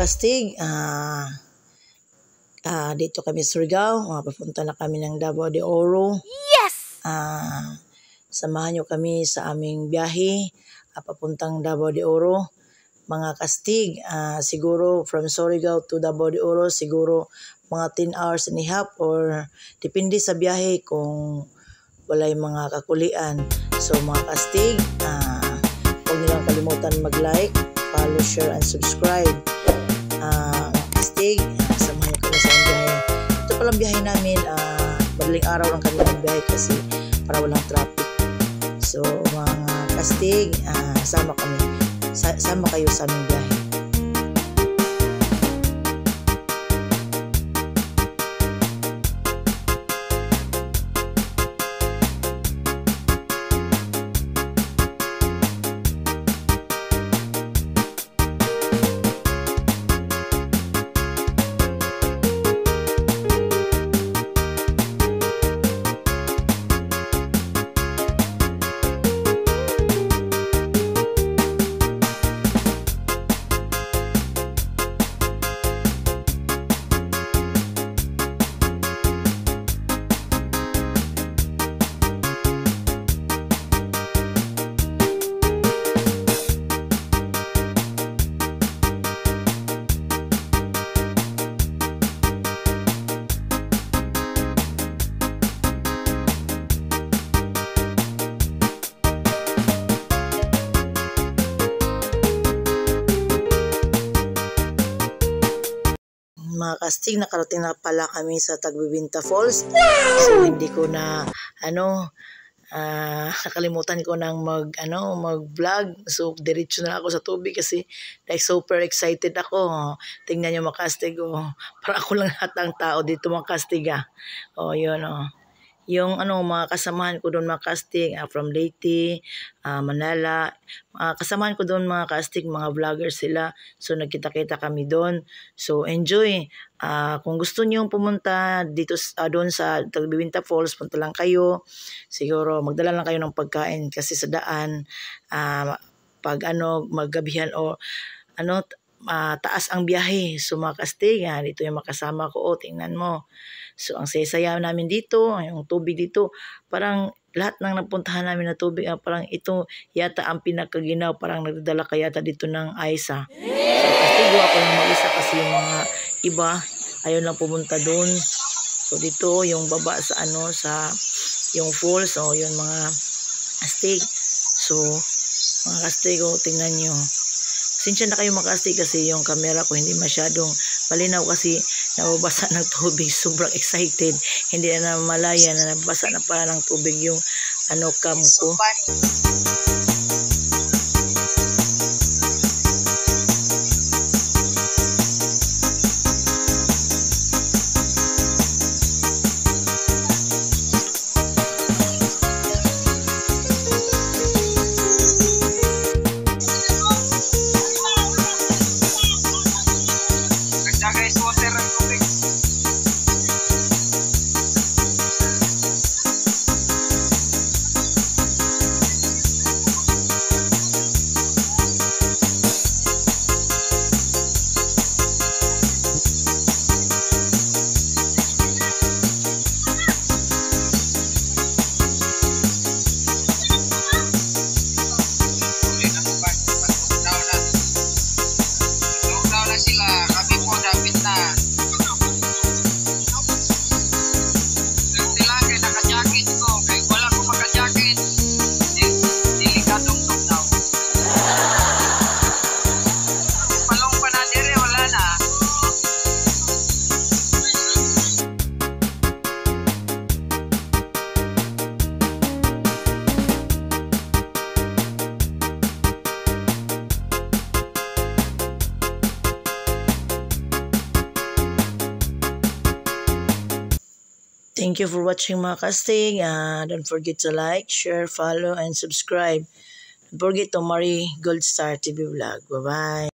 kastig, dito kami sa Surigao. Papunta na kami ng Davao de Oro. Yes! Samahan nyo kami sa aming biyahe papuntang Davao de Oro. Mga kastig, siguro from Surigao to Davao de Oro, siguro mga 10 hours and a half or depende sa biyahe kung walay mga kakulian. So mga kastig, huwag nilang kalimutan mag-like, follow, share, and subscribe. Mga kastig, samahan nyo kami sa aming biyahe. Ito palang biyahe namin, madaling araw lang kami ng biyahe kasi para walang traffic. So mga kastig, sama kayo sa aming biyahe. Mga kastig, nakarating na pala kami sa Tagbibinta Falls. So hindi ko na nakalimutan ko nang mag-vlog. So diretso na ako sa tubig kasi like super excited ako. Tingnan niyo mga kastig, para ako lang lahat ng tao dito mga kastig. Yun yung mga kasamahan ko doon mga kastig from Leyte, Manila, kasamahan ko doon mga kastig, mga vlogger sila. So nagkita-kita kami doon. So enjoy. Kung gusto niyo pumunta dito doon sa Tagbibinta Falls, punta lang kayo. Siguro magdala lang kayo ng pagkain kasi sa daan pag maggabihan o taas ang biyahe. So mga kastig, dito yung makasama ko. Tingnan mo. So ang saya namin dito, yung tubig dito, parang lahat ng napuntahan namin na tubig, parang ito yata ang pinakaginaw, parang nagdadala ka yata dito ng Aisa. So kastigo ako lang mag-isa kasi yung mga iba ayaw lang pumunta doon. So dito yung baba sa yung falls, yung mga kastig. So mga kastigo, tingnan nyo. Sinsya na kayo mga kastig kasi yung camera ko hindi masyadong malinaw kasi nababasa ng tubig. Sobrang excited. Hindi na malaya na nabasa na pa ng tubig yung cam ko. Thank you for watching mga kastig. Don't forget to like, share, follow, and subscribe. Don't forget to Marie Goldstar TV Vlog. Bye-bye.